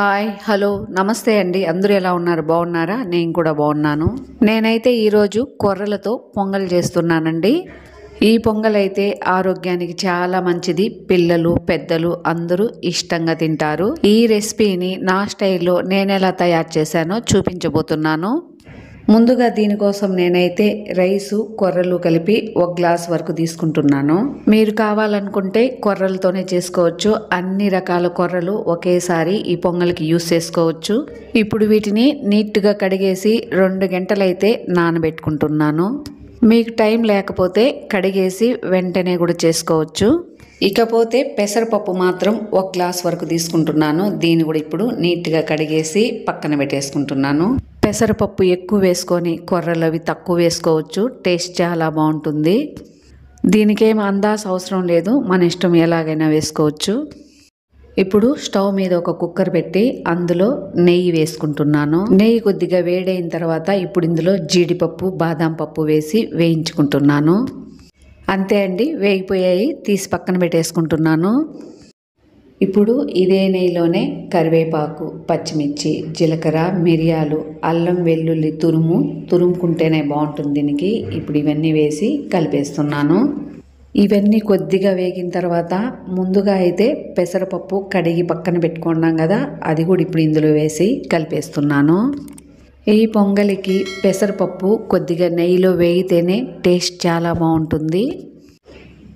Hi hello నమస్తే అండి. అందరూ ఎలా ఉన్నారు? బాగున్నారా? నేను కూడా బాగున్నాను. నేనైతే ఈరోజు కొర్రలతో పొంగల్ చేస్తున్నానండి. ఈ పొంగల్ అయితే ఆరోగ్యానికి చాలా మంచిది. పిల్లలు పెద్దలు అందరూ ఇష్టంగా తింటారు. ఈ రెసిపీని నా స్టైల్లో నేను ఎలా తయారు చేశానో చూపించబోతున్నాను. ముందుగా దీనికోసం నేనైతే రైసు కొర్రలు కలిపి 1 గ్లాస్ వరకు తీసుకుంటున్నాను. మీరు కావాలనుకుంటే కొర్రలతోనే చేసుకోవచ్చు. అన్ని రకాల కొర్రలు ఒకేసారి ఈ పొంగల్కి యూస్ చేసుకోవచ్చు. ఇప్పుడు వీటిని నీట్గా కడిగేసి 2 గంటలైతే నానబెట్టుకుంటున్నాను. మీకు టైం లేకపోతే కడిగేసి వెంటనే కూడా చేసుకోవచ్చు. ఇకపోతే పెసరపప్పు మాత్రం 1 గ్లాస్ వరకు తీసుకుంటున్నాను. దీన్ని కూడా ఇప్పుడు నీట్గా కడిగేసి పక్కన పెట్టేసుకుంటున్నాను. పెసరపప్పు ఎక్కువ వేసుకొని కొర్రలు అవి తక్కువ వేసుకోవచ్చు. టేస్ట్ చాలా బాగుంటుంది. దీనికేం అందాజ అవసరం లేదు, మన ఇష్టం ఎలాగైనా వేసుకోవచ్చు. ఇప్పుడు స్టవ్ మీద ఒక కుక్కర్ పెట్టి అందులో నెయ్యి వేసుకుంటున్నాను. నెయ్యి కొద్దిగా వేడైన తర్వాత ఇప్పుడు ఇందులో జీడిపప్పు బాదాం పప్పు వేసి వేయించుకుంటున్నాను. అంతే అండి, వేగిపోయాయి. తీసి పక్కన పెట్టేసుకుంటున్నాను. ఇప్పుడు ఇదే నెయ్యిలోనే కరివేపాకు, పచ్చిమిర్చి, జీలకర్ర, మిరియాలు, అల్లం వెల్లుల్లి తురుముకుంటేనే బాగుంటుంది దీనికి. ఇప్పుడు ఇవన్నీ వేసి కలిపేస్తున్నాను. ఇవన్నీ కొద్దిగా వేగిన తర్వాత ముందుగా అయితే పెసరపప్పు కడిగి పక్కన పెట్టుకున్నాం కదా, అది కూడా ఇప్పుడు ఇందులో వేసి కలిపేస్తున్నాను. ఈ పొంగలికి పెసరపప్పు కొద్దిగా నెయ్యిలో వేగితేనే టేస్ట్ చాలా బాగుంటుంది.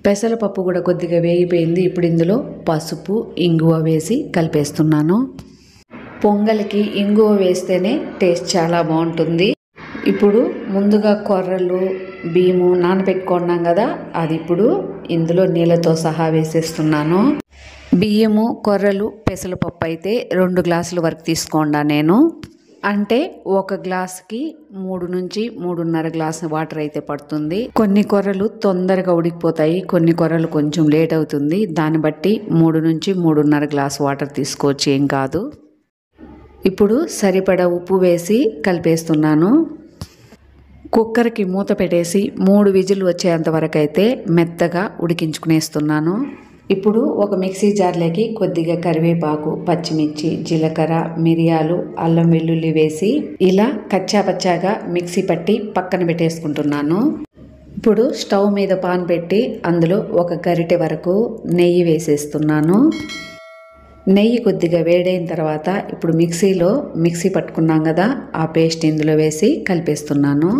పెసరపప్పు కూడా కొద్దిగా వేగిపోయింది. ఇప్పుడు ఇందులో పసుపు, ఇంగువ వేసి కలిపేస్తున్నాను. పొంగల్కి ఇంగువ వేస్తేనే టేస్ట్ చాలా బాగుంటుంది. ఇప్పుడు ముందుగా కొర్రలు బియ్యము నానబెట్టుకున్నాం కదా, అది ఇప్పుడు ఇందులో నీళ్ళతో సహా వేసేస్తున్నాను. బియ్యము కొర్రలు పెసరపప్పు అయితే 2 గ్లాసుల వరకు తీసుకోండా నేను. అంటే 1 గ్లాస్కి 3 నుంచి 3.5 గ్లాసు వాటర్ అయితే పడుతుంది. కొన్ని కొర్రలు తొందరగా ఉడికిపోతాయి, కొన్ని కొర్రలు కొంచెం లేట్ అవుతుంది. దాన్ని బట్టి 3 నుంచి 3.5 గ్లాసు వాటర్ తీసుకోవచ్చు, ఏం కాదు. ఇప్పుడు సరిపడా ఉప్పు వేసి కలిపేస్తున్నాను. కుక్కర్కి మూత పెట్టేసి 3 విజిల్ వచ్చేంత వరకు అయితే మెత్తగా ఉడికించుకునేస్తున్నాను. ఇప్పుడు ఒక మిక్సీ జార్లోకి కొద్దిగా కరివేపాకు, పచ్చిమిర్చి, జీలకర్ర, మిరియాలు, అల్లం వెల్లుల్లి వేసి ఇలా కచ్చాపచ్చాగా మిక్సీ పట్టి పక్కన పెట్టేసుకుంటున్నాను. ఇప్పుడు స్టవ్ మీద పాన్ పెట్టి అందులో 1 గరిటె వరకు నెయ్యి వేసేస్తున్నాను. నెయ్యి కొద్దిగా వేడైన తర్వాత ఇప్పుడు మిక్సీ పట్టుకున్నాం కదా, ఆ పేస్ట్ ఇందులో వేసి కలిపేస్తున్నాను.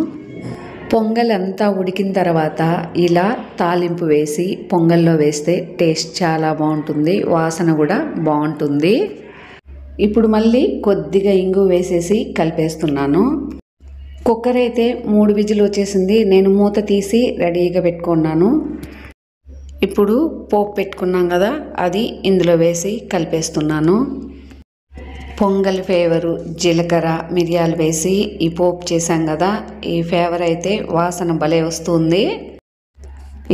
పొంగల్ అంతా ఉడికిన తర్వాత ఇలా తాలింపు వేసి పొంగల్లో వేస్తే టేస్ట్ చాలా బాగుంటుంది, వాసన కూడా బాగుంటుంది. ఇప్పుడు మళ్ళీ కొద్దిగా ఇంగు వేసేసి కలిపేస్తున్నాను. కుక్కర్ అయితే 3 విజిల్ వచ్చేసింది. నేను మూత తీసి రెడీగా పెట్టుకున్నాను. ఇప్పుడు పోపు పెట్టుకున్నాం కదా, అది ఇందులో వేసి కలిపేస్తున్నాను. పొంగల్ ఫ్లేవరు జీలకర్ర మిరియాలు వేసి ఈ పోపు చేసాం కదా, ఈ ఫ్లేవర్ అయితే వాసన భలే వస్తుంది.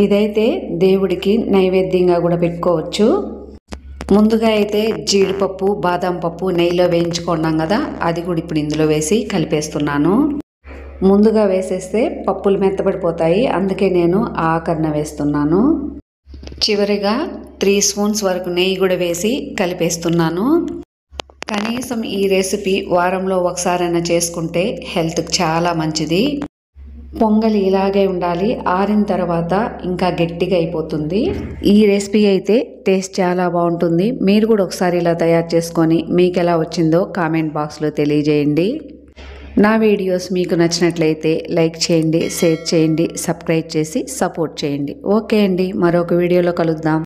ఇదైతే దేవుడికి నైవేద్యంగా కూడా పెట్టుకోవచ్చు. ముందుగా అయితే జీడిపప్పు బాదాం పప్పు నెయ్యిలో వేయించుకున్నాం కదా, అది కూడా ఇప్పుడు ఇందులో వేసి కలిపేస్తున్నాను. ముందుగా వేసేస్తే పప్పులు మెత్తబడిపోతాయి, అందుకే నేను ఆఖరణ వేస్తున్నాను. చివరిగా 3 స్పూన్స్ వరకు నెయ్యి కూడా వేసి కలిపేస్తున్నాను. కనీసం ఈ రెసిపీ వారంలో ఒకసారైనా చేసుకుంటే హెల్త్కి చాలా మంచిది. పొంగలి ఇలాగే ఉండాలి, ఆరిన తర్వాత ఇంకా గట్టిగా అయిపోతుంది. ఈ రెసిపీ అయితే టేస్ట్ చాలా బాగుంటుంది. మీరు కూడా ఒకసారి ఇలా తయారు చేసుకొని మీకు ఎలా వచ్చిందో కామెంట్ బాక్స్లో తెలియజేయండి. నా వీడియోస్ మీకు నచ్చినట్లయితే లైక్ చేయండి, షేర్ చేయండి, సబ్స్క్రైబ్ చేసి సపోర్ట్ చేయండి. ఓకే అండి, మరొక వీడియోలో కలుద్దాం.